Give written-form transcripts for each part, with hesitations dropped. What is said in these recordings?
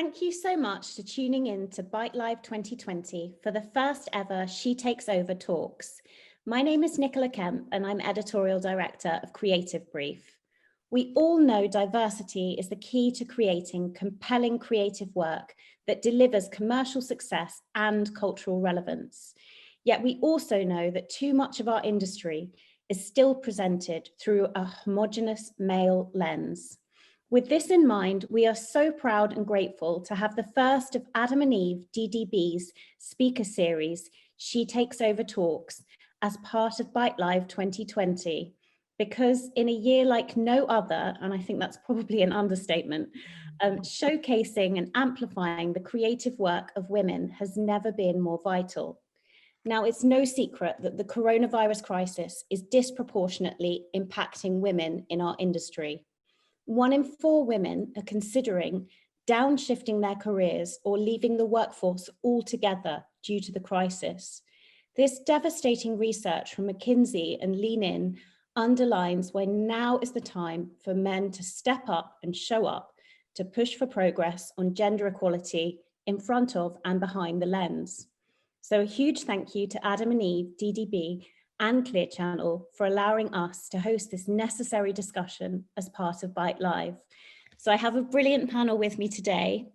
Thank you so much for tuning in to Bite Live 2020 for the first ever She Takes Over talks. My name is Nicola Kemp and I'm Editorial Director of Creativebrief. We all know diversity is the key to creating compelling creative work that delivers commercial success and cultural relevance. Yet we also know that too much of our industry is still presented through a homogeneous male lens. With this in mind, we are so proud and grateful to have the first of Adam and Eve DDB's speaker series, She Takes Over Talks, as part of Bite Live 2020. Because in a year like no other, and I think that's probably an understatement, showcasing and amplifying the creative work of women has never been more vital. Now, it's no secret that the coronavirus crisis is disproportionately impacting women in our industry. 1 in 4 women are considering downshifting their careers or leaving the workforce altogether due to the crisis. This devastating research from McKinsey and Lean In underlines why now is the time for men to step up and show up to push for progress on gender equality in front of and behind the lens. So a huge thank you to Adam and Eve DDB and Clear Channel for allowing us to host this necessary discussion as part of Bite Live. So I have a brilliant panel with me today,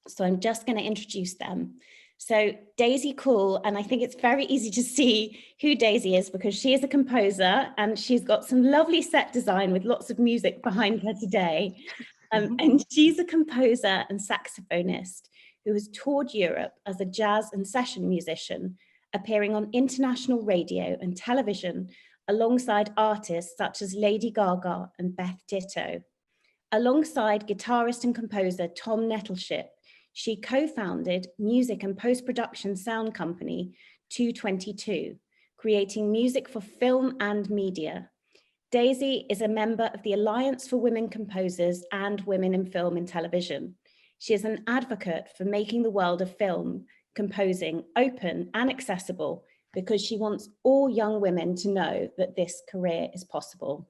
so I'm just going to introduce them. So Daisy Cool, and I think it's very easy to see who Daisy is because she is a composer and she's got some lovely set design with lots of music behind her today. And she's a composer and saxophonist who has toured Europe as a jazz and session musician, appearing on international radio and television alongside artists such as Lady Gaga and Beth Ditto. Alongside guitarist and composer Tom Nettleship, she co-founded music and post-production sound company 222, creating music for film and media. Daisy is a member of the Alliance for Women Composers and Women in Film and Television. She is an advocate for making the world of film composing open and accessible because she wants all young women to know that this career is possible.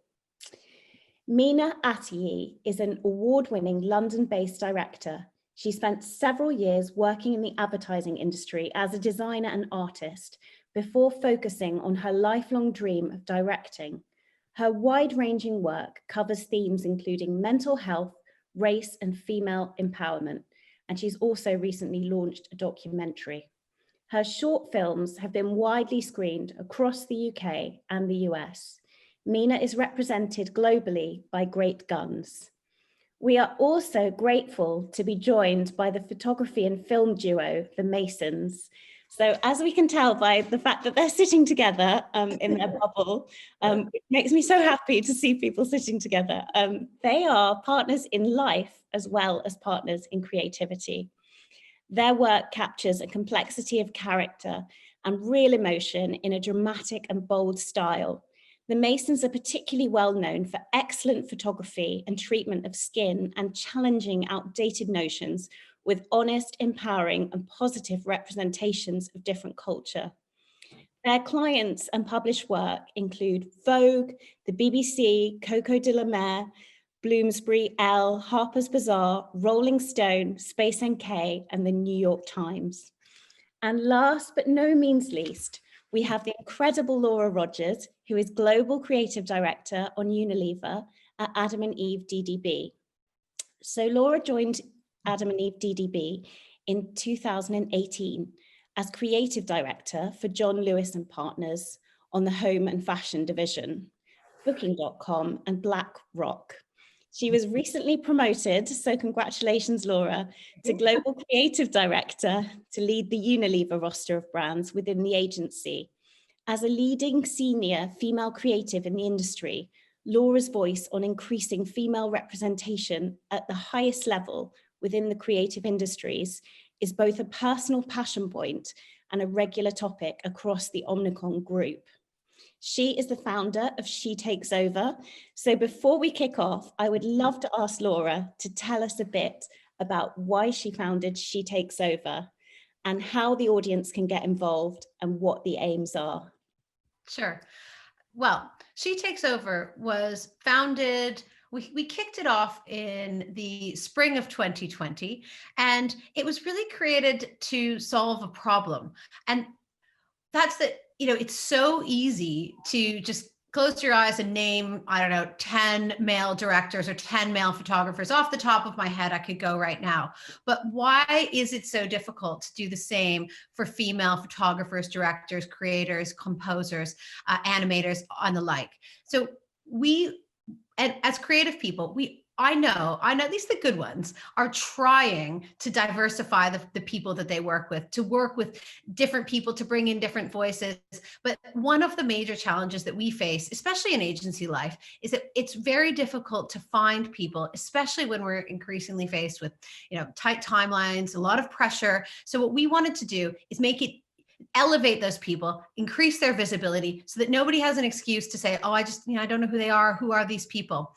Mina Atiyi is an award-winning London-based director. She spent several years working in the advertising industry as a designer and artist before focusing on her lifelong dream of directing. Her wide-ranging work covers themes including mental health, race, and female empowerment, and she's also recently launched a documentary. Her short films have been widely screened across the UK and the US. Mina is represented globally by Great Guns. We are also grateful to be joined by the photography and film duo, the Masons. So as we can tell by the fact that they're sitting together in their bubble, it makes me so happy to see people sitting together. They are partners in life as well as partners in creativity. Their work captures a complexity of character and real emotion in a dramatic and bold style. The Masons are particularly well known for excellent photography and treatment of skin and challenging outdated notions with honest, empowering, and positive representations of different culture. Their clients and published work include Vogue, the BBC, Coco de la Mer, Bloomsbury, Elle, Harper's Bazaar, Rolling Stone, Space NK, and the New York Times. And last but no means least, we have the incredible Laura Rogers, who is Global Creative Director on Unilever at Adam and Eve DDB. So Laura joined Adam and Eve DDB in 2018 as Creative Director for John Lewis and Partners on the Home and Fashion Division, Booking.com and BlackRock. She was recently promoted, so congratulations, Laura, to Global Creative Director to lead the Unilever roster of brands within the agency. As a leading senior female creative in the industry, Laura's voice on increasing female representation at the highest level within the creative industries is both a personal passion point and a regular topic across the Omnicom group. She is the founder of She Takes Over. So before we kick off, I would love to ask Laura to tell us a bit about why she founded She Takes Over and how the audience can get involved and what the aims are. Sure. Well, She Takes Over was founded We kicked it off in the spring of 2020, and it was really created to solve a problem. And that's that, it's so easy to just close your eyes and name, I don't know, 10 male directors or 10 male photographers. Off the top of my head, I could go right now. But why is it so difficult to do the same for female photographers, directors, creators, composers, animators, and the like? So and as creative people, I know at least the good ones are trying to diversify the people that they work with, to work with different people, to bring in different voices. But one of the major challenges that we face, especially in agency life, is that it's very difficult to find people, especially when we're increasingly faced with, tight timelines, a lot of pressure. So what we wanted to do is elevate those people, increase their visibility so that nobody has an excuse to say, oh, I don't know who they are. Who are these people?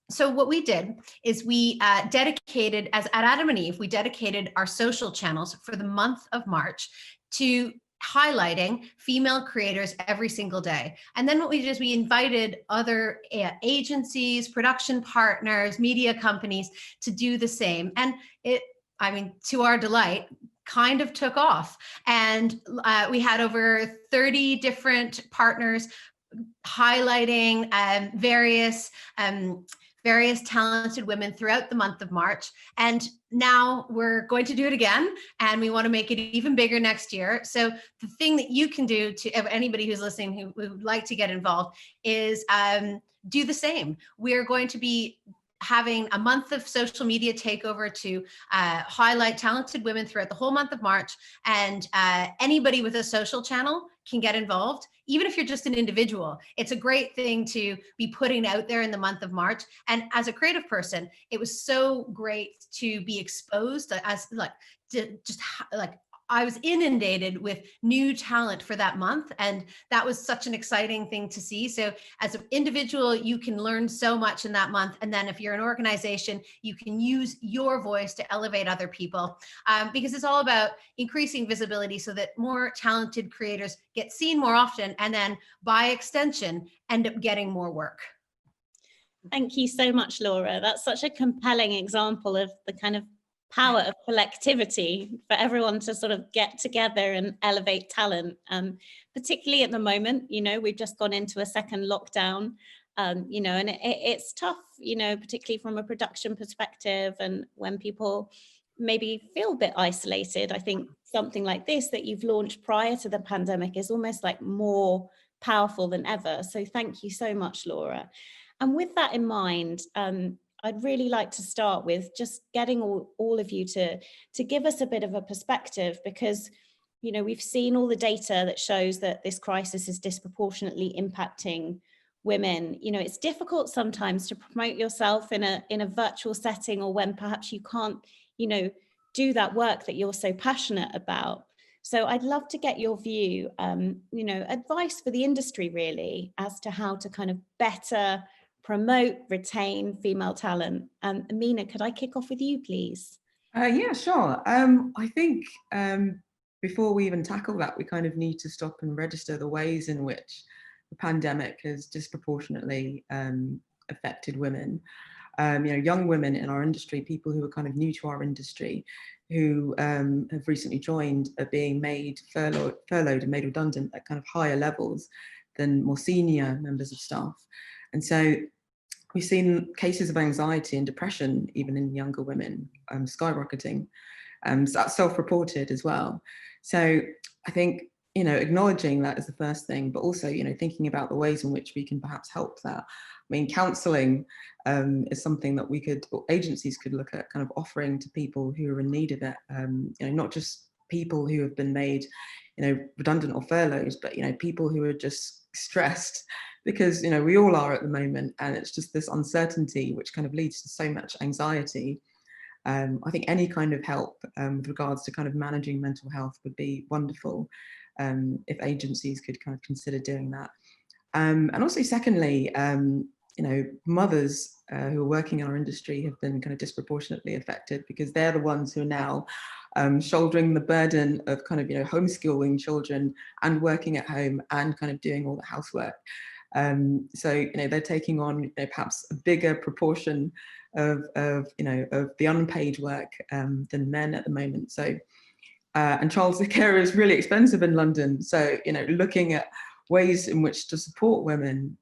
So what we did is we dedicated, as at Adam and Eve, we dedicated our social channels for the month of March to highlighting female creators every single day. And then what we did is we invited other agencies, production partners, media companies to do the same. And to our delight, kind of took off. And we had over 30 different partners highlighting various talented women throughout the month of March. And now we're going to do it again, and we want to make it even bigger next year. So the thing that you can do, to anybody who's listening who would like to get involved, is do the same. We're going to be having a month of social media takeover to highlight talented women throughout the whole month of March. And anybody with a social channel can get involved, even if you're just an individual. It's a great thing to be putting out there in the month of March. And as a creative person, it was so great to be exposed as I was inundated with new talent for that month. And that was such an exciting thing to see. So as an individual, you can learn so much in that month. And then if you're an organization, you can use your voice to elevate other people, because it's all about increasing visibility so that more talented creators get seen more often, and then by extension, end up getting more work. Thank you so much, Laura. That's such a compelling example of the kind of power of collectivity for everyone to sort of get together and elevate talent, particularly at the moment. We've just gone into a second lockdown, and it's tough, particularly from a production perspective, and when people maybe feel a bit isolated. I think something like this that you've launched prior to the pandemic is almost like more powerful than ever. So thank you so much, Laura. And with that in mind, I'd really like to start with just getting all of you to give us a bit of a perspective, because, we've seen all the data that shows that this crisis is disproportionately impacting women. It's difficult sometimes to promote yourself in a virtual setting, or when perhaps you can't, do that work that you're so passionate about. So I'd love to get your view, advice for the industry really, as to how to kind of better promote, retain female talent. Mina, could I kick off with you, please? Yeah, sure. I think before we even tackle that, we kind of need to stop and register the ways in which the pandemic has disproportionately affected women. Young women in our industry, people who are kind of new to our industry, who have recently joined, are being made furloughed and made redundant at kind of higher levels than more senior members of staff. And so we've seen cases of anxiety and depression, even in younger women, skyrocketing. So that's self-reported as well. So I think, acknowledging that is the first thing, but also, thinking about the ways in which we can perhaps help that. I mean, counselling is something that agencies could look at kind of offering to people who are in need of it. Not just people who have been made, redundant or furloughed, but, people who are just stressed, because we all are at the moment, and it's just this uncertainty which kind of leads to so much anxiety. I think any kind of help with regards to kind of managing mental health would be wonderful, if agencies could kind of consider doing that. And also secondly, mothers who are working in our industry have been kind of disproportionately affected, because they're the ones who are now shouldering the burden of kind of, homeschooling children and working at home and kind of doing all the housework. So they're taking on perhaps a bigger proportion of the unpaid work than men at the moment. So and childcare is really expensive in London. So looking at ways in which to support women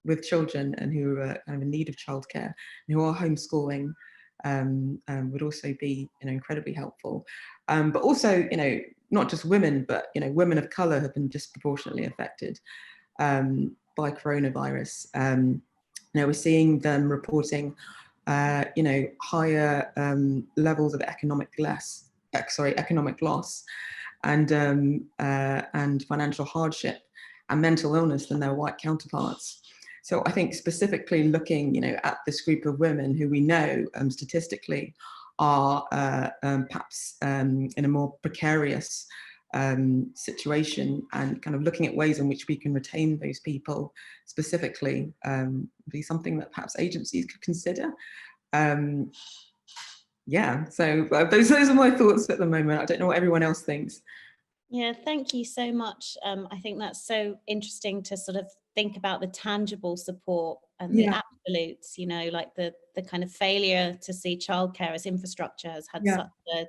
with children and who are kind of in need of childcare and who are homeschooling would also be incredibly helpful. But also not just women, but women of colour have been disproportionately affected by coronavirus. We're seeing them reporting higher levels of economic loss and financial hardship and mental illness than their white counterparts. So I think specifically looking at this group of women who we know statistically are perhaps in a more precarious situation, and kind of looking at ways in which we can retain those people specifically be something that perhaps agencies could consider. Yeah, so those are my thoughts at the moment. I don't know what everyone else thinks. Yeah, thank you so much. I think that's so interesting to sort of think about the tangible support and the absolutes, like the kind of failure to see childcare as infrastructure has had such a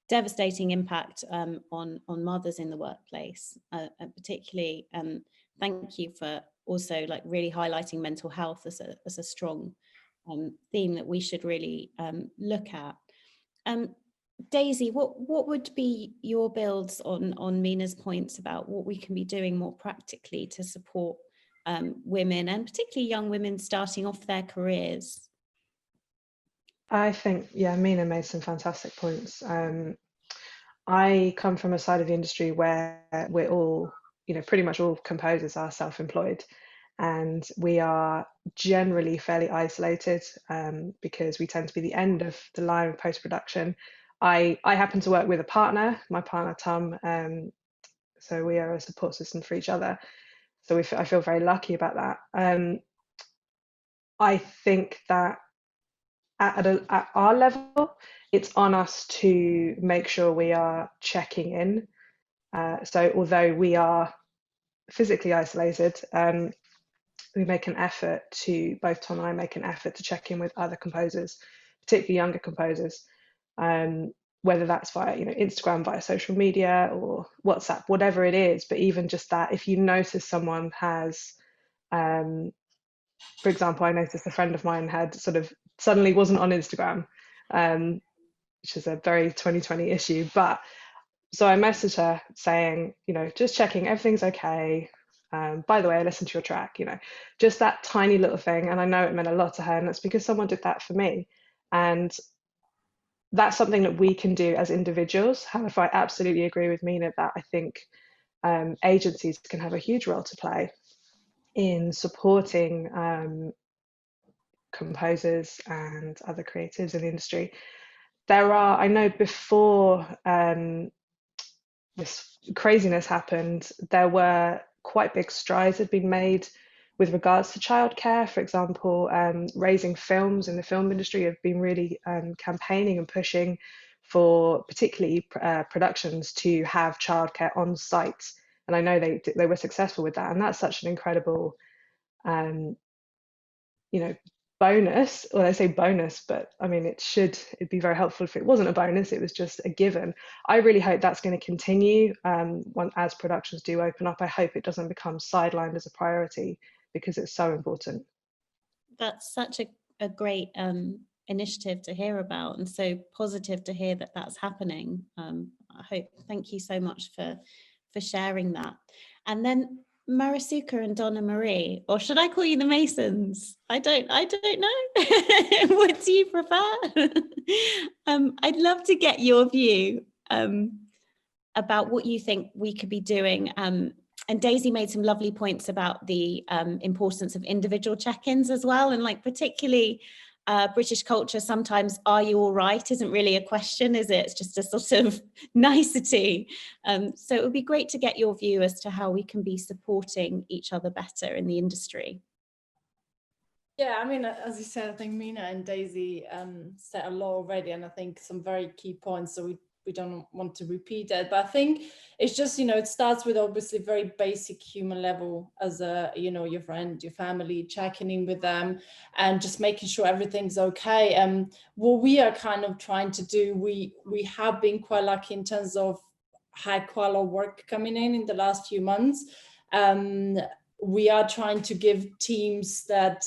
devastating impact on mothers in the workplace, particularly. Thank you for also like really highlighting mental health as a strong theme that we should really look at. Daisy, what would be your builds on Mina's points about what we can be doing more practically to support women, and particularly young women starting off their careers? I think, Mina made some fantastic points. I come from a side of the industry where we're all, pretty much all composers are self-employed, and we are generally fairly isolated because we tend to be the end of the line of post-production. I happen to work with a partner, my partner Tom, so we are a support system for each other. So I feel very lucky about that. I think that at our level, it's on us to make sure we are checking in. So although we are physically isolated, we make an effort to, both Tom and I make an effort to check in with other composers, particularly younger composers, whether that's via Instagram, via social media or WhatsApp, whatever it is. But even just that, if you notice someone has, for example, I noticed a friend of mine had sort of suddenly wasn't on Instagram, which is a very 2020 issue. But so I messaged her saying, just checking everything's okay. By the way, I listened to your track, just that tiny little thing. And I know it meant a lot to her, and that's because someone did that for me. And that's something that we can do as individuals. However, I absolutely agree with Mina that I think agencies can have a huge role to play in supporting composers and other creatives in the industry. I know before this craziness happened, there were quite big strides had been made with regards to childcare. For example, Raising Films in the film industry have been really campaigning and pushing for particularly productions to have childcare on site. And I know they were successful with that. And that's such an incredible, bonus. Well, I say bonus, but I mean, it'd be very helpful if it wasn't a bonus, it was just a given. I really hope that's going to continue as productions do open up. I hope it doesn't become sidelined as a priority, because it's so important. That's such a great initiative to hear about, and so positive to hear that that's happening. Thank you so much for sharing that. And then Marisuka and Donna Marie, or should I call you the Masons? I don't know. What do you prefer? I'd love to get your view about what you think we could be doing. And Daisy made some lovely points about the importance of individual check-ins as well, and like particularly British culture, sometimes "are you all right" isn't really a question, is it? It's just a sort of nicety. So it would be great to get your view as to how we can be supporting each other better in the industry. Yeah, I mean, as you said, I think Mina and Daisy said a lot already, and I think some very key points. So we we don't want to repeat that. But I think it's just, it starts with obviously very basic human level as your friend, your family, checking in with them and just making sure everything's okay. What we are kind of trying to do, we have been quite lucky in terms of high quality work coming in the last few months. We are trying to give teams that,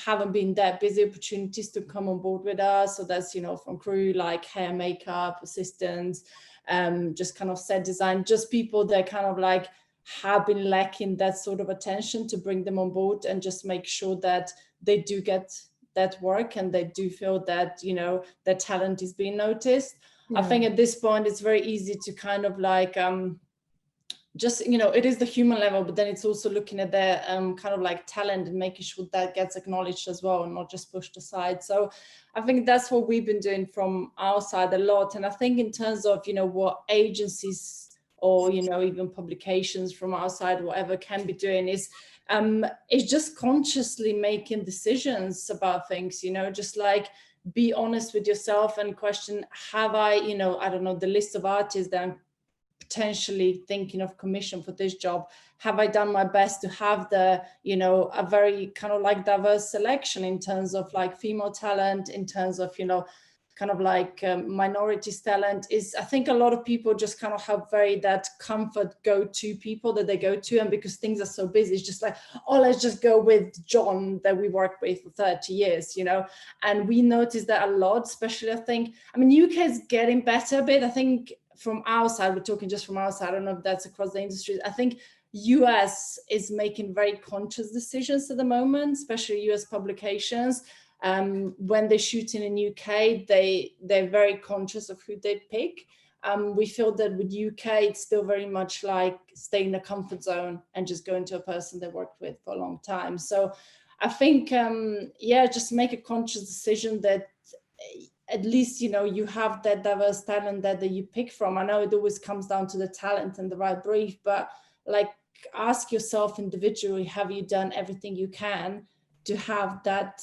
haven't been that busy opportunities to come on board with us. So that's, from crew, like hair, makeup, assistants, just kind of set design, just people that kind of like have been lacking that sort of attention, to bring them on board and just make sure that they do get that work and they do feel that, their talent is being noticed. Yeah. I think at this point, it's very easy to kind of like, just, it is the human level, but then it's also looking at their kind of like talent and making sure that gets acknowledged as well and not just pushed aside. So I think that's what we've been doing from our side a lot. And I think in terms of, what agencies or, even publications from our side, whatever can be doing is it's just consciously making decisions about things, just like be honest with yourself and question, have I, I don't know, the list of artists that I'm potentially thinking of commission for this job, have I done my best to have the, a very kind of like diverse selection in terms of like female talent, in terms of, kind of like minorities talent? Is, I think a lot of people just kind of have very that comfort go-to people that they go to, and because things are so busy, it's just like, oh, let's just go with John that we worked with for 30 years, and we noticed that a lot, especially I think, UK is getting better a bit. I think from our side, we're talking just from our side, I don't know if that's across the industry. I think US is making very conscious decisions at the moment, especially US publications. When they're shooting in UK, they're very conscious of who they pick. We feel that with UK, it's still very much like stay in the comfort zone and just going to a person they worked with for a long time. So I think, just make a conscious decision that at least, you have that diverse talent that you pick from. I know it always comes down to the talent and the right brief, but like ask yourself individually, have you done everything you can to have that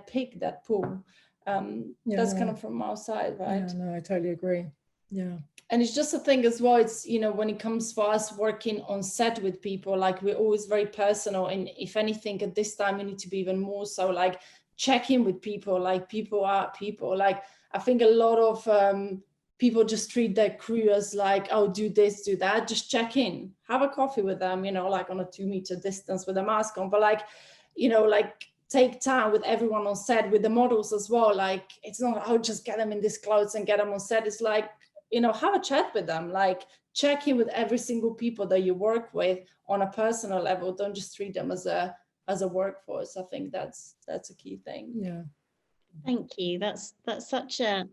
pick, that pool? That's kind of from our side, right? Yeah, no, I totally agree. Yeah. And it's just a thing as well, it's, when it comes for us working on set with people, like we're always very personal. And if anything, at this time, we need to be even more so, like check in with people, like people are people. Like I think a lot of people just treat their crew as like, oh, do this, do that, just check in, have a coffee with them, like on a 2-meter distance with a mask on, but like, like take time with everyone on set, with the models as well. Like it's not, oh, just get them in these clothes and get them on set. It's like, have a chat with them, like check in with every single people that you work with on a personal level. Don't just treat them as a workforce. I think that's a key thing. Yeah. Thank you. That's such a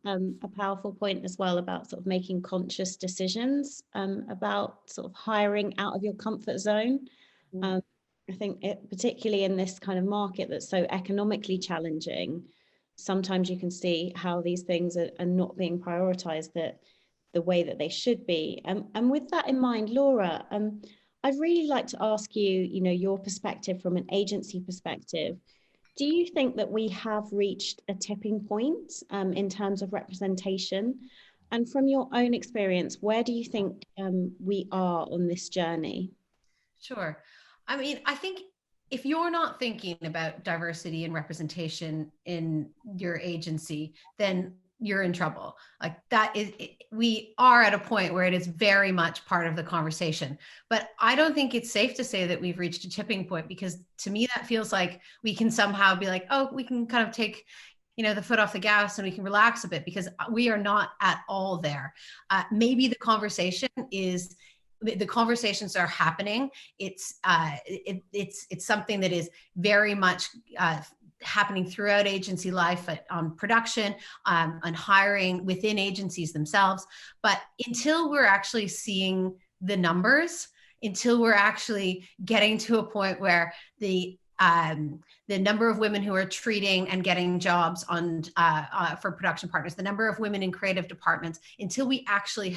powerful point as well, about sort of making conscious decisions about sort of hiring out of your comfort zone. I think particularly in this kind of market that's so economically challenging, sometimes you can see how these things are not being prioritized the way that they should be. And with that in mind, Laura, I'd really like to ask you, your perspective from an agency perspective. Do you think that we have reached a tipping point in terms of representation? And from your own experience, where do you think we are on this journey? Sure. I think if you're not thinking about diversity and representation in your agency, then you're in trouble. Like that is, we are at a point where it is very much part of the conversation, but I don't think it's safe to say that we've reached a tipping point, because to me, that feels like we can somehow be like, oh, we can kind of take, the foot off the gas and we can relax a bit, because we are not at all there. Maybe the conversations are happening. It's something that is very much happening throughout agency life, on production, on hiring within agencies themselves. But until we're actually seeing the numbers, until we're actually getting to a point where the number of women who are treating and getting jobs on for production partners, the number of women in creative departments, until we actually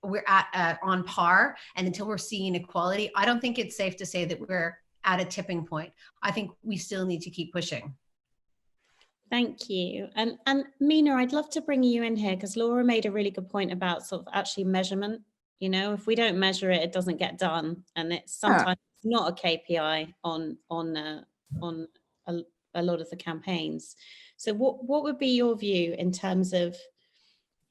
we're at on par, and until we're seeing equality, I don't think it's safe to say that we're at a tipping point. I think we still need to keep pushing. Thank you. And Mina, I'd love to bring you in here because Laura made a really good point about sort of actually measurement. You know, if we don't measure it, it doesn't get done, and it's sometimes not a KPI on a lot of the campaigns. So what would be your view in terms of,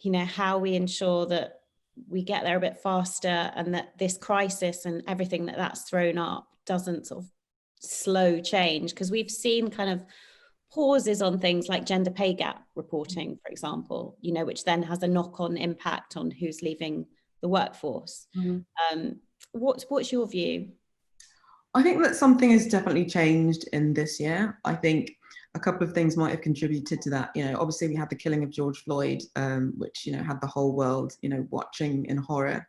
you know, how we ensure that we get there a bit faster and that this crisis and everything that's thrown up doesn't sort of slow change? Because we've seen kind of pauses on things like gender pay gap reporting, for example, you know, which then has a knock-on impact on who's leaving the workforce. What's your view? I think that something has definitely changed in this year. I think a couple of things might have contributed to that. You know, obviously we had the killing of George Floyd, which, you know, had the whole world, you know, watching in horror.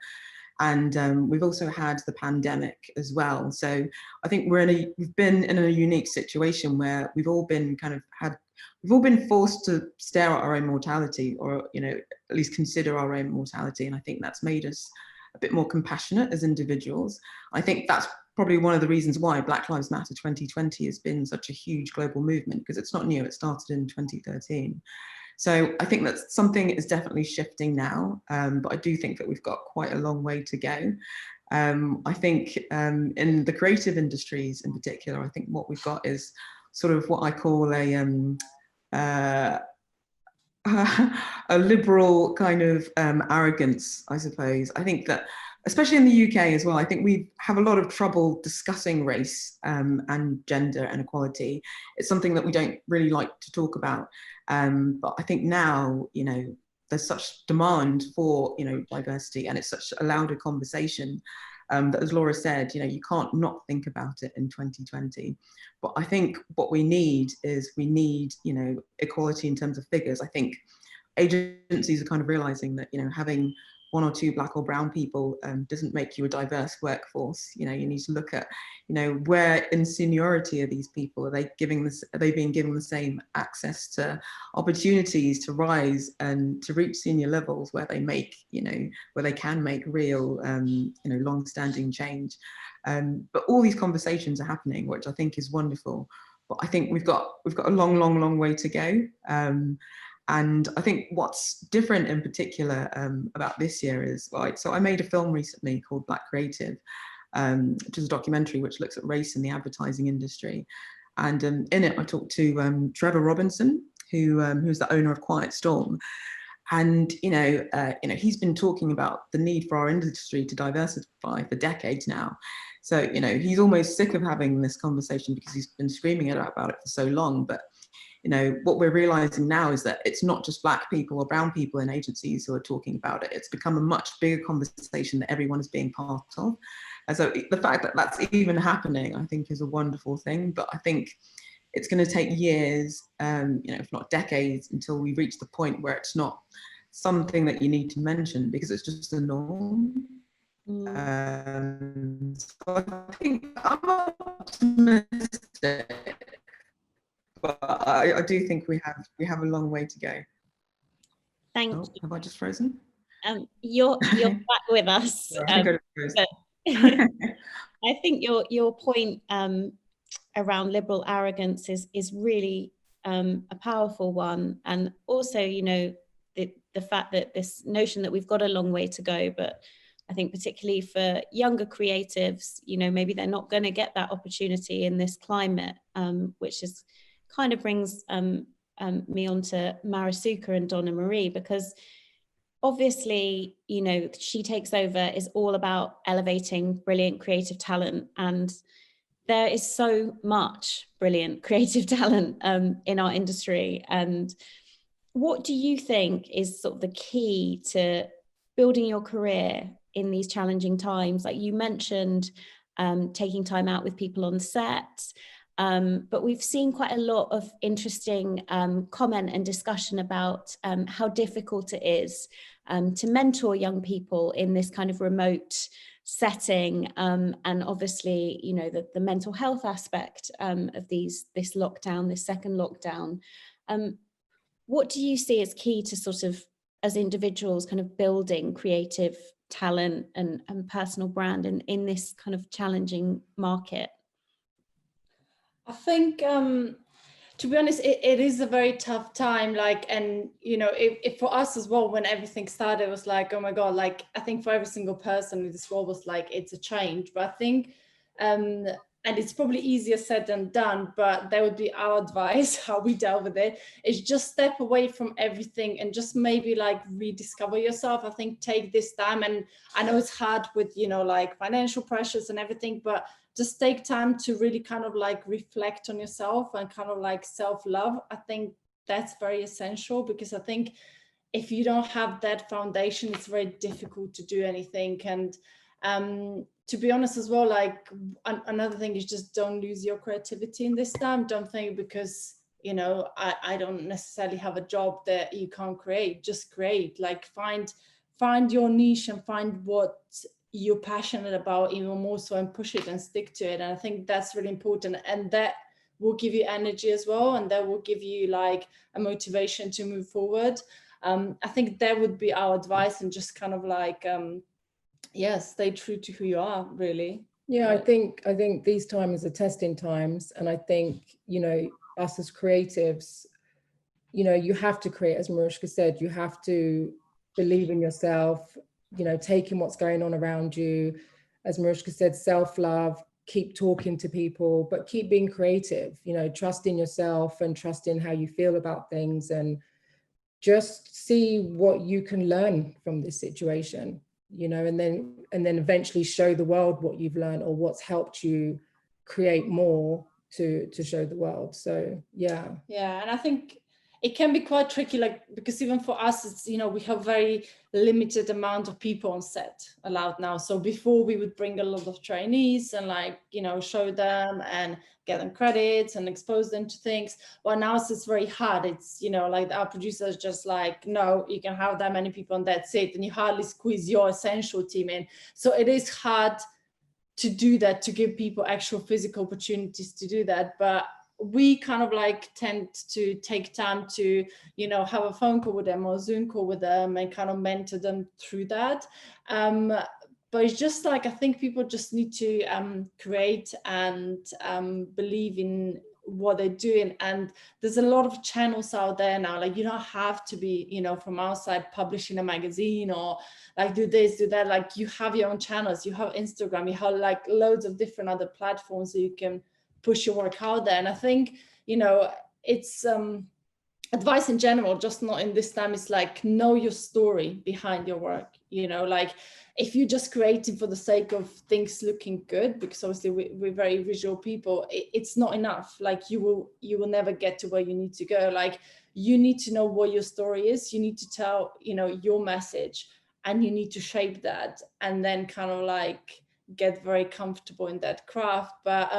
And we've also had the pandemic as well. So I think we've been in a unique situation where we've all been forced to stare at our own mortality, or, you know, at least consider our own mortality. And I think that's made us a bit more compassionate as individuals. I think that's probably one of the reasons why Black Lives Matter 2020 has been such a huge global movement, because it's not new, it started in 2013. So I think that something is definitely shifting now, but I do think that we've got quite a long way to go. I think in the creative industries in particular, I think what we've got is sort of what I call a liberal kind of arrogance, I suppose. I think that, especially in the UK as well, I think we have a lot of trouble discussing race and gender and equality. It's something that we don't really like to talk about. But I think now, you know, there's such demand for, you know, diversity, and it's such a louder conversation that, as Laura said, you know, you can't not think about it in 2020. But I think what we need, you know, equality in terms of figures. I think agencies are kind of realizing that, you know, having one or two Black or brown people doesn't make you a diverse workforce. You know, you need to look at, you know, where in seniority are these people? Are they being given the same access to opportunities to rise and to reach senior levels where they make, you know, where they can make real, you know, long-standing change? But all these conversations are happening, which I think is wonderful. But I think we've got a long way to go. And I think what's different in particular about this year is, right, so I made a film recently called Black Creative, which is a documentary which looks at race in the advertising industry. And in it, I talked to Trevor Robinson, who's the owner of Quiet Storm. And, you know, he's been talking about the need for our industry to diversify for decades now. So, you know, he's almost sick of having this conversation because he's been screaming about it for so long. But you know, what we're realizing now is that it's not just Black people or brown people in agencies who are talking about it. It's become a much bigger conversation that everyone is being part of. And so the fact that that's even happening, I think, is a wonderful thing. But I think it's going to take years, you know, if not decades, until we reach the point where it's not something that you need to mention because it's just the norm. So I think I'm optimistic. But I do think we have a long way to go. Thank you. Have I just frozen? You're back with us. I think your point around liberal arrogance is really a powerful one, and also, you know, the fact that this notion that we've got a long way to go, but I think particularly for younger creatives, you know, maybe they're not going to get that opportunity in this climate, which is kind of brings me on to Marasuka and Donna Marie, because obviously, you know, She Takes Over is all about elevating brilliant creative talent, and there is so much brilliant creative talent in our industry. And what do you think is sort of the key to building your career in these challenging times? Like you mentioned, taking time out with people on set. But we've seen quite a lot of interesting comment and discussion about how difficult it is to mentor young people in this kind of remote setting, and obviously, you know, the mental health aspect of this lockdown, this second lockdown. What do you see as key to sort of, as individuals, kind of building creative talent and personal brand in this kind of challenging market? I think to be honest, it is a very tough time. Like, and you know, if for us as well, when everything started, it was like, oh my God, like I think for every single person in this role was like, it's a change. But I think, and it's probably easier said than done, but that would be our advice, how we dealt with it, is just step away from everything and just maybe like rediscover yourself. I think take this time, and I know it's hard with, you know, like financial pressures and everything, but just take time to really kind of like reflect on yourself and kind of like self-love. I think that's very essential, because I think if you don't have that foundation, it's very difficult to do anything. And to be honest as well, like another thing is just don't lose your creativity in this time. Don't think because, you know, I don't necessarily have a job that you can't create. Just create, like find your niche and find what you're passionate about even more so, and push it and stick to it. And I think that's really important, and that will give you energy as well, and that will give you like a motivation to move forward. I think that would be our advice, and just kind of like stay true to who you are, really. Yeah, I think these times are testing times, and I think, you know, us as creatives, you know, you have to create, as Mariska said, you have to believe in yourself, you know, taking what's going on around you. As Mariska said, self-love, keep talking to people, but keep being creative, you know, trust in yourself and trust in how you feel about things, and just see what you can learn from this situation, you know, and then eventually show the world what you've learned or what's helped you create more to show the world. So yeah. And I think it can be quite tricky, like, because even for us, it's, you know, we have very limited amount of people on set allowed now. So before we would bring a lot of trainees and, like, you know, show them and get them credits and expose them to things. Well, now it's very hard. It's, you know, like our producers just like, no, you can have that many people and that's it. And you hardly squeeze your essential team in. So it is hard to do that, to give people actual physical opportunities to do that. But we kind of like tend to take time to, you know, have a phone call with them or Zoom call with them and kind of mentor them through that. But it's just like, I think people just need to create and believe in what they're doing. And there's a lot of channels out there now. Like, you don't have to be, you know, from outside publishing a magazine or like do this, do that. Like, you have your own channels, you have Instagram, you have like loads of different other platforms that you can push your work out there. And I think, you know, it's advice in general, just not in this time, is like, know your story behind your work. You know, like if you're just creating for the sake of things looking good, because obviously we're very visual people, it's not enough. Like you will never get to where you need to go. Like you need to know what your story is. You need to tell, you know, your message, and you need to shape that, and then kind of like get very comfortable in that craft. But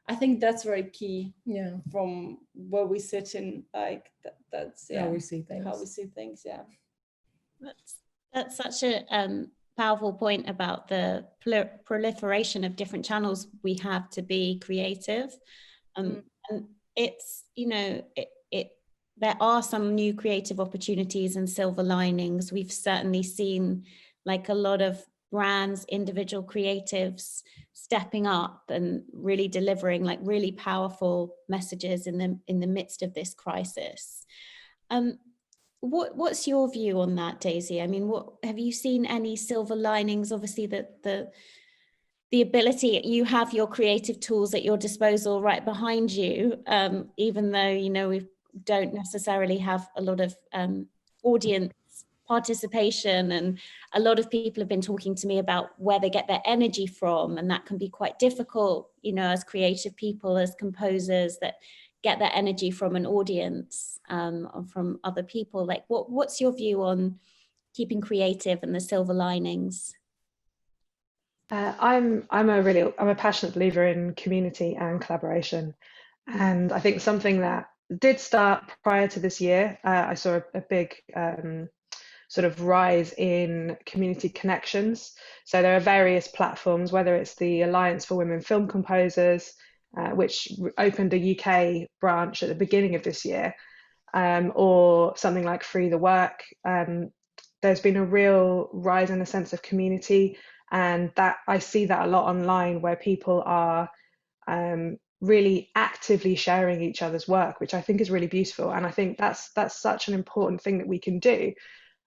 I think that's very key. Yeah. From where we sit in, like that's how we see things. How we see things. Yeah. That's such a powerful point about the proliferation of different channels we have to be creative. And it's, you know, there are some new creative opportunities and silver linings. We've certainly seen like a lot of brands, individual creatives stepping up and really delivering like really powerful messages in the midst of this crisis. What's your view on that, Daisy? I mean, what have you seen any silver linings? Obviously, the ability, you have your creative tools at your disposal right behind you, even though, you know, we don't necessarily have a lot of audience participation, and a lot of people have been talking to me about where they get their energy from, and that can be quite difficult, you know, as creative people, as composers, that get their energy from an audience, or from other people. Like what's your view on keeping creative and the silver linings? I'm a passionate believer in community and collaboration, and I think something that did start prior to this year. I saw a big sort of rise in community connections. So there are various platforms, whether it's the Alliance for Women Film Composers, which opened a UK branch at the beginning of this year, or something like Free the Work. There's been a real rise in a sense of community, and that I see that a lot online, where people are really actively sharing each other's work, which I think is really beautiful. And I think that's such an important thing that we can do,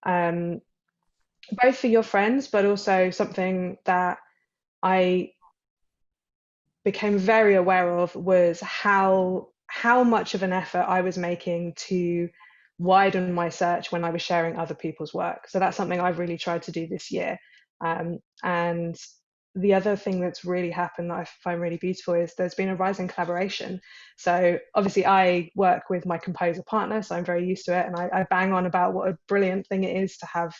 both for your friends, but also something that I became very aware of was how much of an effort I was making to widen my search when I was sharing other people's work. So that's something I've really tried to do this year. And the other thing that's really happened that I find really beautiful is there's been a rise in collaboration. So obviously I work with my composer partner, so I'm very used to it, and I bang on about what a brilliant thing it is to have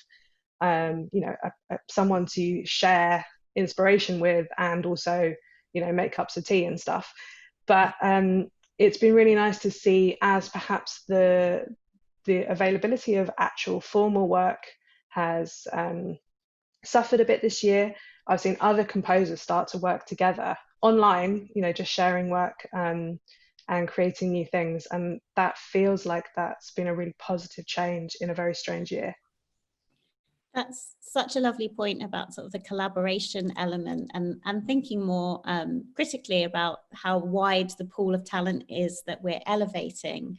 someone to share inspiration with, and also make cups of tea and stuff. But it's been really nice to see, as perhaps the availability of actual formal work has suffered a bit this year. I've seen other composers start to work together online, just sharing work and creating new things. And that feels like that's been a really positive change in a very strange year. That's such a lovely point about sort of the collaboration element, and thinking more critically about how wide the pool of talent is that we're elevating.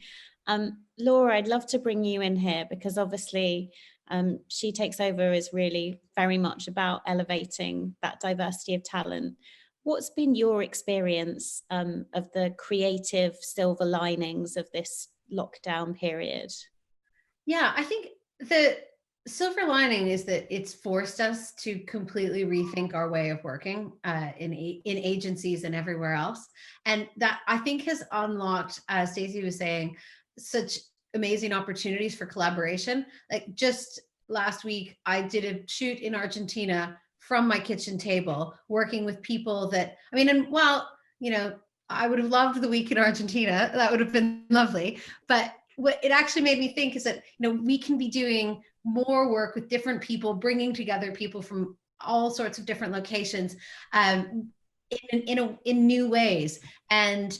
Laura, I'd love to bring you in here, because obviously She Takes Over is really very much about elevating that diversity of talent. What's been your experience of the creative silver linings of this lockdown period? Yeah, I think the silver lining is that it's forced us to completely rethink our way of working in agencies and everywhere else. And that, I think, has unlocked, as Stacey was saying, such amazing opportunities for collaboration. Like just last week, I did a shoot in Argentina from my kitchen table, working with people that, I mean, and while, I would have loved the week in Argentina, that would have been lovely. But what it actually made me think is that, we can be doing more work with different people, bringing together people from all sorts of different locations in new ways. And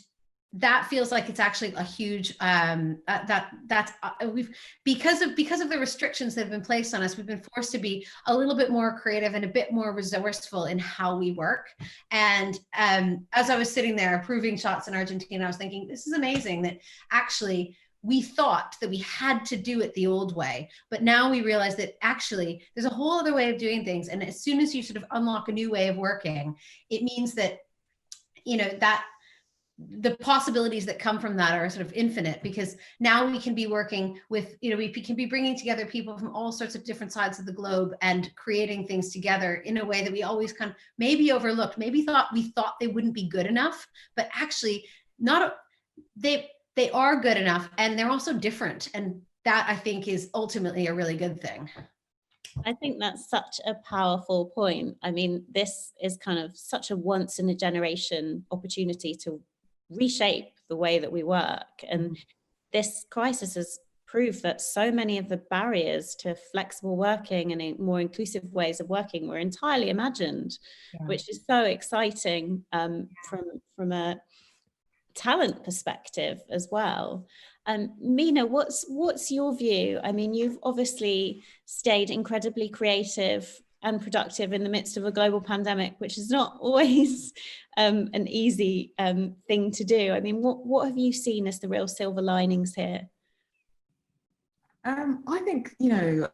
that feels like it's actually a huge because of the restrictions that have been placed on us, we've been forced to be a little bit more creative and a bit more resourceful in how we work. And as I was sitting there approving shots in Argentina, I was thinking, this is amazing that actually we thought that we had to do it the old way, but now we realize that actually there's a whole other way of doing things. And as soon as you sort of unlock a new way of working, it means that, that the possibilities that come from that are sort of infinite, because now we can be working with, we can be bringing together people from all sorts of different sides of the globe and creating things together in a way that we always kind of maybe overlooked, maybe thought they wouldn't be good enough, but actually they are good enough, and they're also different. And that, I think, is ultimately a really good thing. I think that's such a powerful point. I mean, this is kind of such a once in a generation opportunity to reshape the way that we work. And this crisis has proved that so many of the barriers to flexible working and more inclusive ways of working were entirely imagined, which is so exciting from a talent perspective as well. Mina, what's your view? I mean, you've obviously stayed incredibly creative and productive in the midst of a global pandemic, which is not always an easy thing to do. I mean, what have you seen as the real silver linings here? I think,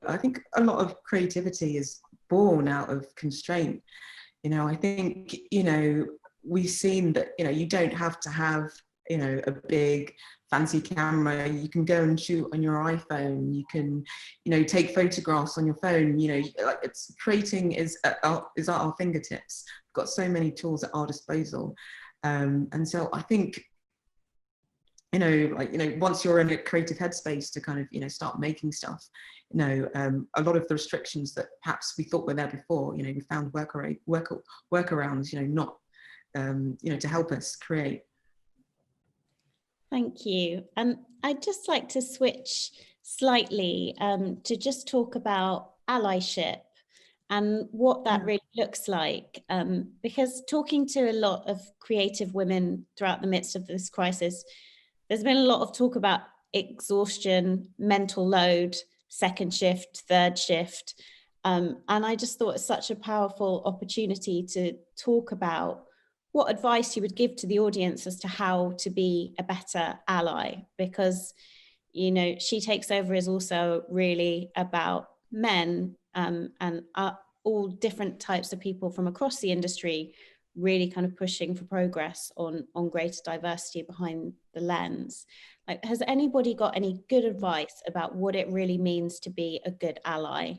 I think a lot of creativity is born out of constraint. I think, we've seen that, you don't have to have, a big fancy camera. You can go and shoot on your iPhone. You can, take photographs on your phone. It's creating is at our fingertips. We've got so many tools at our disposal. And so I think, once you're in a creative headspace to kind of, start making stuff, a lot of the restrictions that perhaps we thought were there before, we found workarounds, not, to help us create. Thank you. I'd just like to switch slightly to just talk about allyship and what that really looks like. Because talking to a lot of creative women throughout the midst of this crisis, there's been a lot of talk about exhaustion, mental load, second shift, third shift. And I just thought it's such a powerful opportunity to talk about what advice you would give to the audience as to how to be a better ally, because, you know, She Takes Over is also really about men and all different types of people from across the industry really kind of pushing for progress on greater diversity behind the lens. Like, has anybody got any good advice about what it really means to be a good ally?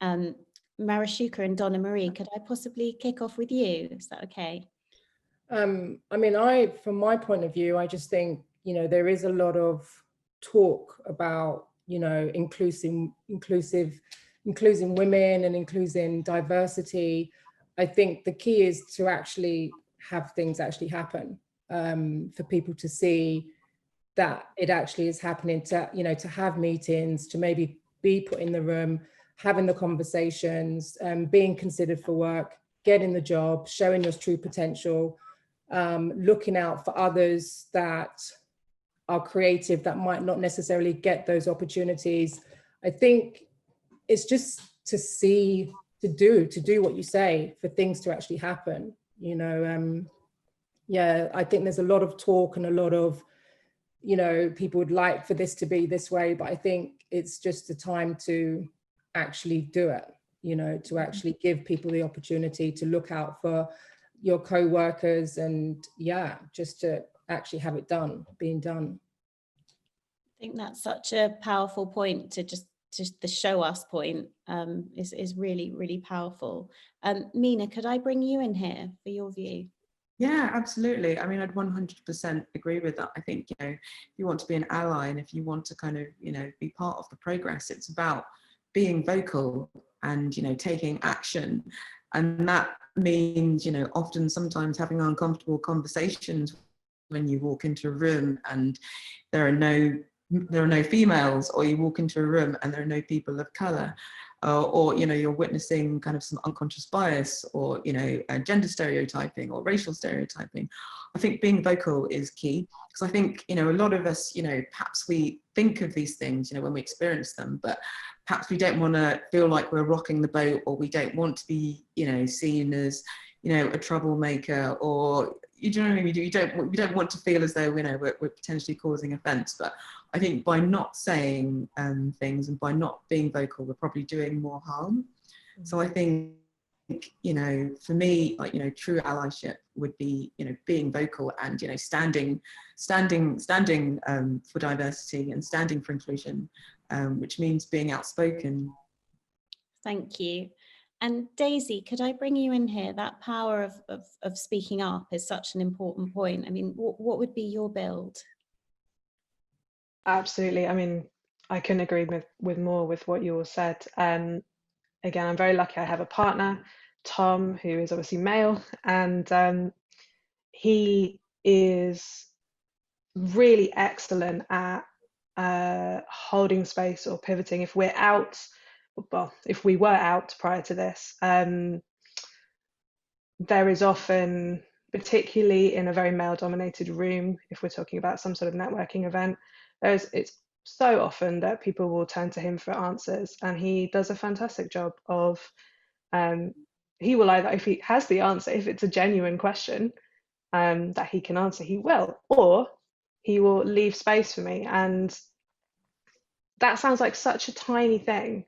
Marashuka and Donna Marie, could I possibly kick off with you? Is that okay? I mean, from my point of view, I just think, you know, there is a lot of talk about, you know, including women and including diversity. I think the key is to actually have things actually happen, for people to see that it actually is happening, to, you know, to have meetings, to maybe be put in the room, having the conversations, being considered for work, getting the job, showing your true potential, looking out for others that are creative that might not necessarily get those opportunities. I think it's just to do what you say for things to actually happen, you know. Yeah, I think there's a lot of talk and a lot of, you know, people would like for this to be this way, but I think it's just the time to actually do it, you know, to actually give people the opportunity to look out for your co-workers, and yeah, just to actually have it being done. I think that's such a powerful point, to just the show us point is really, really powerful. Mina, could I bring you in here for your view? Yeah, absolutely. I mean, I'd 100% agree with that. I think, you know, if you want to be an ally and if you want to kind of, you know, be part of the progress, it's about being vocal and, you know, taking action. And that means, you know, often sometimes having uncomfortable conversations when you walk into a room and there are no females, or you walk into a room and there are no people of color, or, you know, you're witnessing kind of some unconscious bias, or, you know, gender stereotyping or racial stereotyping. I think being vocal is key, because I think, you know, a lot of us, you know, perhaps we think of these things, you know, when we experience them, but perhaps we don't want to feel like we're rocking the boat, or we don't want to be, you know, seen as, you know, a troublemaker, or, you know what I mean? We don't want to feel as though, you know, we're potentially causing offence. But I think by not saying things and by not being vocal, we're probably doing more harm. So I think, you know, for me, like, you know, true allyship would be, you know, being vocal and, you know, standing for diversity and standing for inclusion, which means being outspoken. Thank you. And Daisy, could I bring you in here? That power of speaking up is such an important point. I mean, what would be your build? Absolutely. I mean, I couldn't agree with more with what you all said. Again, I'm very lucky I have a partner, Tom, who is obviously male, and he is really excellent at holding space or pivoting. If we're out, well, if we were out prior to this, there is often, particularly in a very male-dominated room, if we're talking about some sort of networking event, it's so often that people will turn to him for answers, and he does a fantastic job of, he will either, if he has the answer, if it's a genuine question that he can answer, he will, or he will leave space for me. And that sounds like such a tiny thing,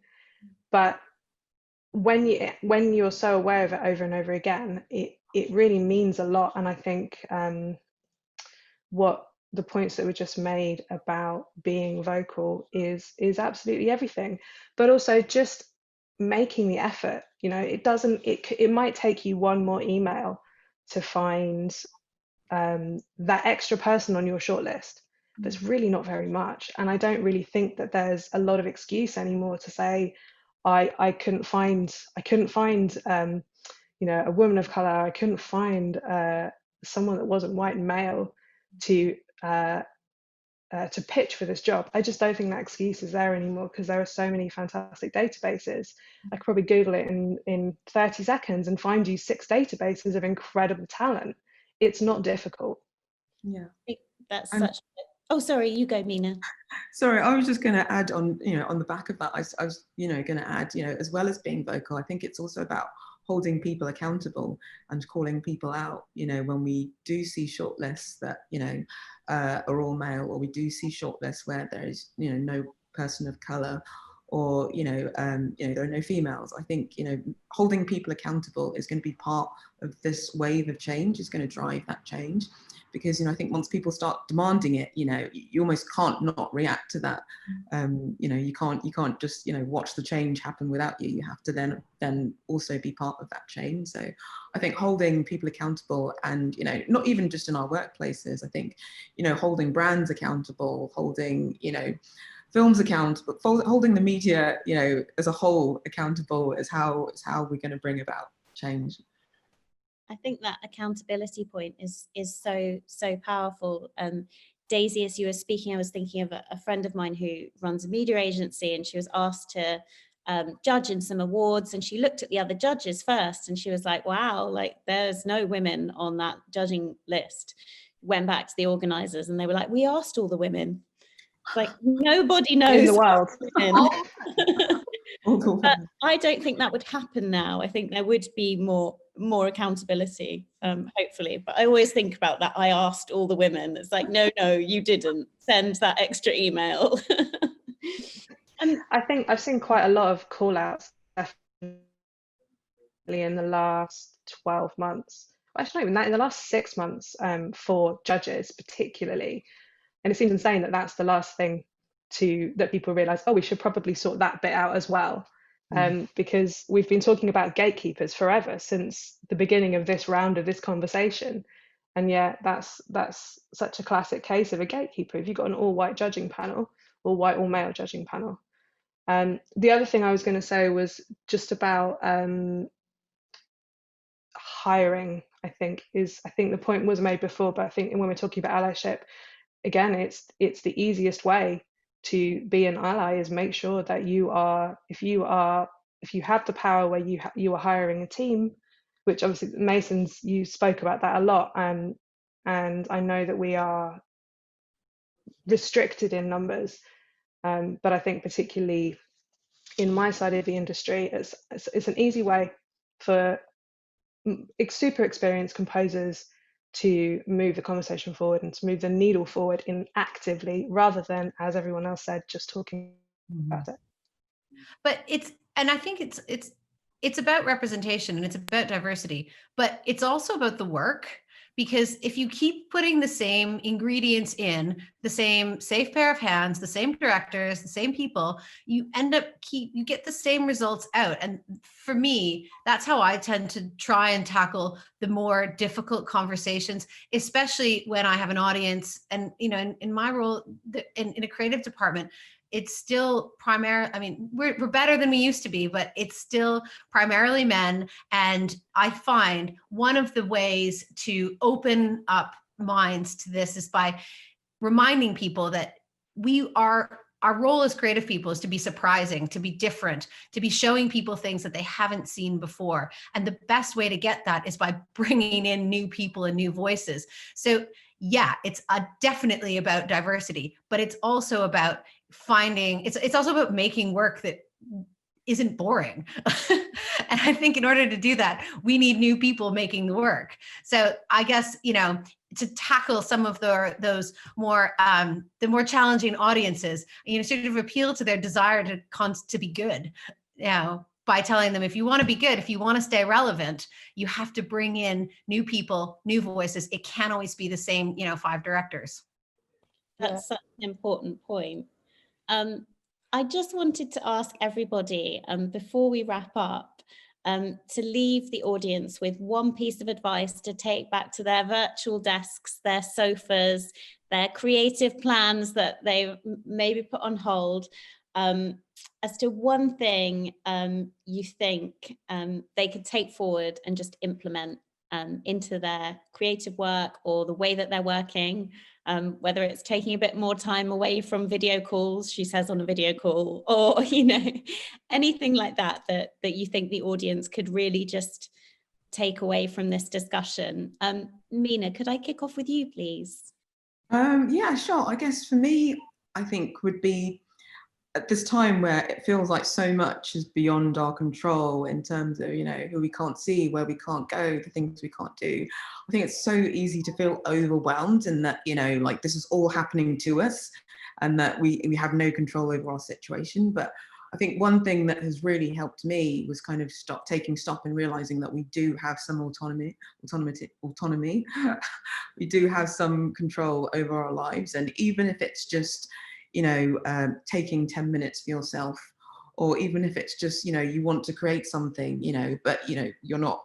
but when you're so aware of it over and over again, it really means a lot. And I think what the points that were just made about being vocal is absolutely everything, but also just making the effort. You know, it might take you one more email to find that extra person on your shortlist. That's really not very much. And I don't really think that there's a lot of excuse anymore to say, I couldn't find you know, a woman of color. I couldn't find someone that wasn't white and male to pitch for this job. I just don't think that excuse is there anymore, because there are so many fantastic databases. I could probably Google it in 30 seconds and find you 6 databases of incredible talent. It's not difficult. Yeah, that's such. Oh, sorry, you go, Mina. Sorry, I was just going to add on, you know, on the back of that, I was, you know, going to add, you know, as well as being vocal, I think it's also about holding people accountable and calling people out, you know, when we do see shortlists that, you know, are all male, or we do see shortlists where there is, you know, no person of color, or, you know, there are no females. I think, you know, holding people accountable is going to be part of this wave of change, is going to drive that change. Because, you know, I think once people start demanding it, you know, you almost can't not react to that. You know, you can't just, you know, watch the change happen without you. You have to then also be part of that change. So I think holding people accountable, and, you know, not even just in our workplaces, I think, you know, holding brands accountable, holding, you know, films accountable, holding the media, you know, as a whole accountable is how we're going to bring about change. I think that accountability point is so powerful. Daisy, as you were speaking, I was thinking of a friend of mine who runs a media agency, and she was asked to judge in some awards, and she looked at the other judges first, and she was like, wow, like there's no women on that judging list. Went back to the organizers, and they were like, we asked all the women. Like, nobody knows in the world. But I don't think that would happen now. I think there would be more accountability, hopefully. But I always think about that. I asked all the women. It's like, no, you didn't. Send that extra email. And I think I've seen quite a lot of call outs definitely in the last 12 months. Actually, not even that, in the last 6 months, for judges particularly. And it seems insane that that's the last thing that people realize, oh, we should probably sort that bit out as well. Because we've been talking about gatekeepers forever, since the beginning of this round of this conversation. And yet that's such a classic case of a gatekeeper. If you've got an all-white judging panel, all-white, all-male judging panel. The other thing I was going to say was just about hiring, I think the point was made before, but I think when we're talking about allyship, again, it's the easiest way to be an ally is make sure that if you have the power where you are hiring a team, which obviously Masons, you spoke about that a lot, and I know that we are restricted in numbers, but I think particularly in my side of the industry, it's an easy way for super experienced composers to move the conversation forward and to move the needle forward actively, rather than, as everyone else said, just talking about it. But I think it's about representation, and it's about diversity, but it's also about the work. Because if you keep putting the same ingredients in, the same safe pair of hands, the same directors, the same people, you get the same results out. And for me, that's how I tend to try and tackle the more difficult conversations, especially when I have an audience. And, you know, in my role in a creative department, it's still we're better than we used to be, but it's still primarily men. And I find one of the ways to open up minds to this is by reminding people that our role as creative people is to be surprising, to be different, to be showing people things that they haven't seen before. And the best way to get that is by bringing in new people and new voices. So yeah, it's definitely about diversity, but it's also about it's also about making work that isn't boring. And I think in order to do that, we need new people making the work. So I guess, you know, to tackle some of those more the more challenging audiences, you know, sort of appeal to their desire to be good, you know, by telling them, if you want to be good, if you want to stay relevant, you have to bring in new people, new voices. It can't always be the same, you know, 5 directors. That's such an important point. I just wanted to ask everybody, before we wrap up, to leave the audience with one piece of advice to take back to their virtual desks, their sofas, their creative plans that they've maybe put on hold, as to one thing you think they could take forward and just implement into their creative work or the way that they're working, whether it's taking a bit more time away from video calls, she says on a video call, or, you know, anything like that you think the audience could really just take away from this discussion. Mina, could I kick off with you, please? Yeah, sure. I guess for me, I think would be at this time where it feels like so much is beyond our control in terms of, you know, who we can't see, where we can't go, the things we can't do, I think it's so easy to feel overwhelmed, and that, you know, like this is all happening to us and that we have no control over our situation. But I think one thing that has really helped me was kind of taking stock and realizing that we do have some autonomy. We do have some control over our lives. And even if it's just, you know, taking 10 minutes for yourself, or even if it's just, you know, you want to create something, you know, but, you know, you're not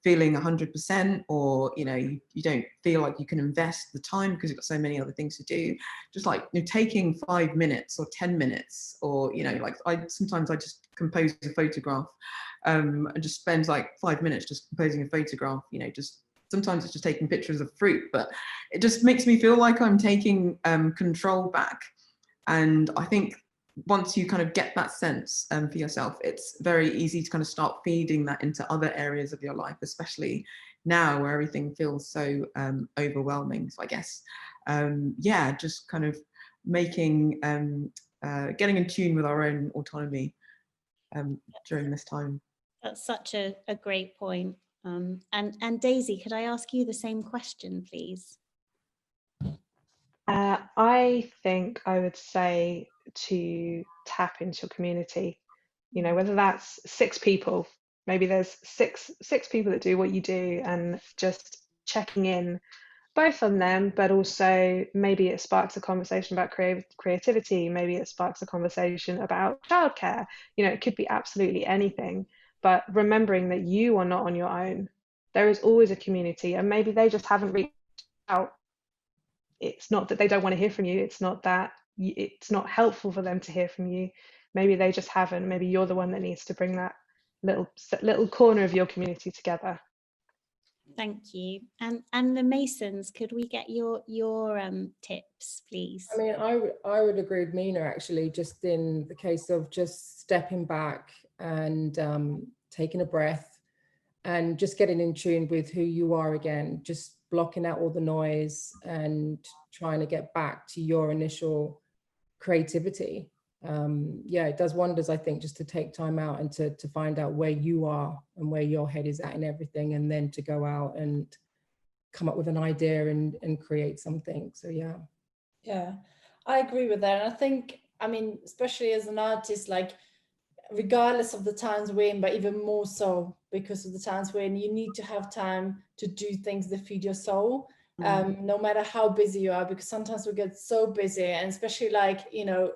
feeling 100%, or, you know, you don't feel like you can invest the time because you've got so many other things to do, just like, you know, taking 5 minutes or 10 minutes, or, you know, like sometimes I just compose a photograph, and just spend like 5 minutes just composing a photograph, you know, just sometimes it's just taking pictures of fruit, but it just makes me feel like I'm taking control back. And I think once you kind of get that sense for yourself, it's very easy to kind of start feeding that into other areas of your life, especially now where everything feels so overwhelming. So I guess, yeah, just kind of making, getting in tune with our own autonomy during this time. That's such a great point. And Daisy, could I ask you the same question, please? I think I would say to tap into your community, you know, whether that's 6 people, maybe there's six people that do what you do, and just checking in both on them, but also maybe it sparks a conversation about creativity, maybe it sparks a conversation about childcare, you know, it could be absolutely anything, but remembering that you are not on your own. There is always a community, and maybe they just haven't reached out. It's not that they don't want to hear from you, it's not that it's not helpful for them to hear from you, maybe they just haven't, maybe you're the one that needs to bring that little corner of your community together. Thank you. And the Masons, could we get your tips, please? I mean, I would agree with Mina, actually, just in the case of just stepping back and taking a breath and just getting in tune with who you are again, just blocking out all the noise and trying to get back to your initial creativity. Yeah, it does wonders, I think, just to take time out and to find out where you are and where your head is at in everything, and then to go out and come up with an idea and create something. So yeah, I agree with that. And I think, I mean, especially as an artist, like regardless of the times we're in, but even more so because of the times we're in, you need to have time to do things that feed your soul, no matter how busy you are, because sometimes we get so busy, and especially like, you know,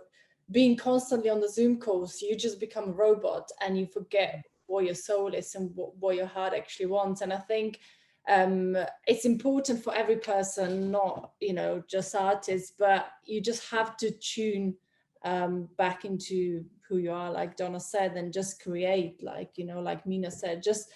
being constantly on the Zoom calls, you just become a robot and you forget what your soul is and what your heart actually wants. And I think it's important for every person, not, you know, just artists, but you just have to tune back into who you are, like Donna said, and just create, like, you know, like Mina said, just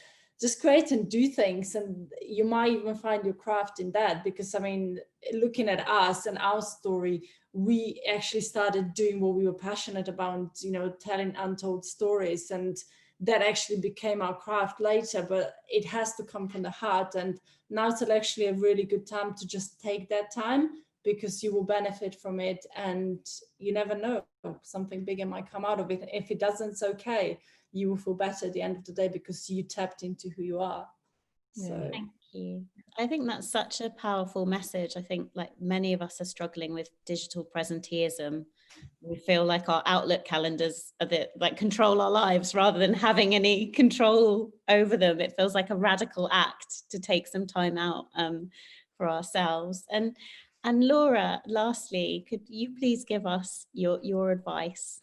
create and do things. And you might even find your craft in that, because I mean, looking at us and our story, we actually started doing what we were passionate about, you know, telling untold stories, and that actually became our craft later, but it has to come from the heart. And now it's actually a really good time to just take that time, because you will benefit from it, and you never know, something bigger might come out of it. If it doesn't, it's okay. You will feel better at the end of the day because you tapped into who you are. So thank you. I think that's such a powerful message. I think like many of us are struggling with digital presenteeism. We feel like our Outlook calendars are that like control our lives rather than having any control over them. It feels like a radical act to take some time out for ourselves. And Laura, lastly, could you please give us your advice?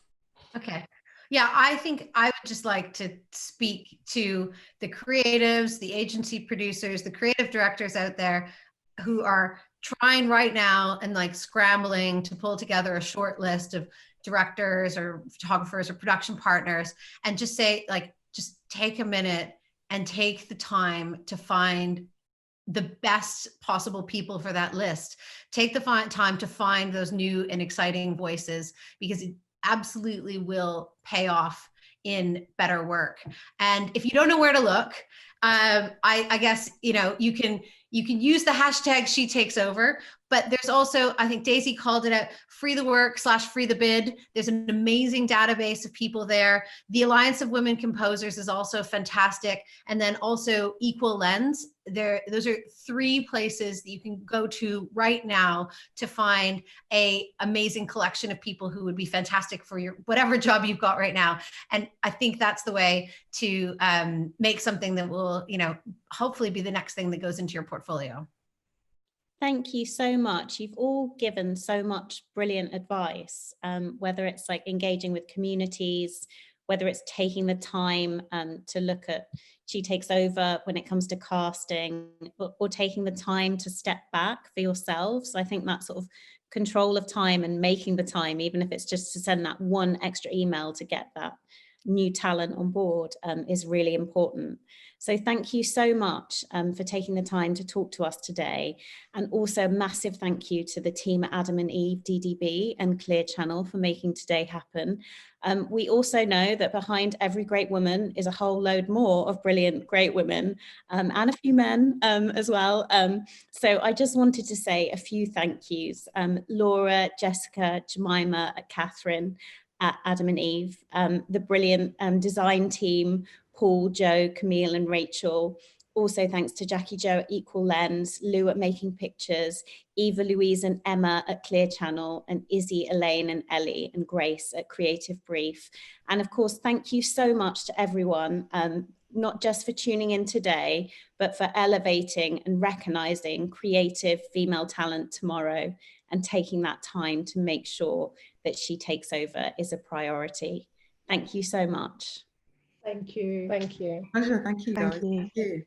Okay. Yeah, I think I would just like to speak to the creatives, the agency producers, the creative directors out there who are trying right now and like scrambling to pull together a short list of directors or photographers or production partners, and just say, like, just take a minute and take the time to find the best possible people for that list. Take the time to find those new and exciting voices, because it absolutely will pay off in better work. And if you don't know where to look, I guess, you know, you can You can use the hashtag She Takes Over, but there's also, I think Daisy called it out, Free the Work / Free the Bid. There's an amazing database of people there. The Alliance of Women Composers is also fantastic. And then also Equal Lens. Those are 3 places that you can go to right now to find an amazing collection of people who would be fantastic for your whatever job you've got right now. And I think that's the way to make something that will, hopefully be the next thing that goes into your portfolio. Thank you so much. You've all given so much brilliant advice, whether it's like engaging with communities, whether it's taking the time to look at She Takes Over when it comes to casting, or taking the time to step back for yourselves. I think that sort of control of time and making the time, even if it's just to send that one extra email to get that new talent on board, is really important. So thank you so much for taking the time to talk to us today. And also a massive thank you to the team at adam&eveDDB and Clear Channel for making today happen. We also know that behind every great woman is a whole load more of brilliant, great women, and a few men as well. So I just wanted to say a few thank yous. Laura, Jessica, Jemima, Catherine at Adam and Eve, the brilliant design team, Paul, Joe, Camille and Rachel. Also thanks to Jackie Jo at Equal Lens, Lou at Making Pictures, Eva, Louise and Emma at Clear Channel, and Izzy, Elaine and Ellie and Grace at Creative Brief. And of course, thank you so much to everyone, not just for tuning in today, but for elevating and recognizing creative female talent tomorrow and taking that time to make sure that She Takes Over is a priority. Thank you so much. Thank you. Thank you. Pleasure. Thank you, guys. Thank you. Thank you.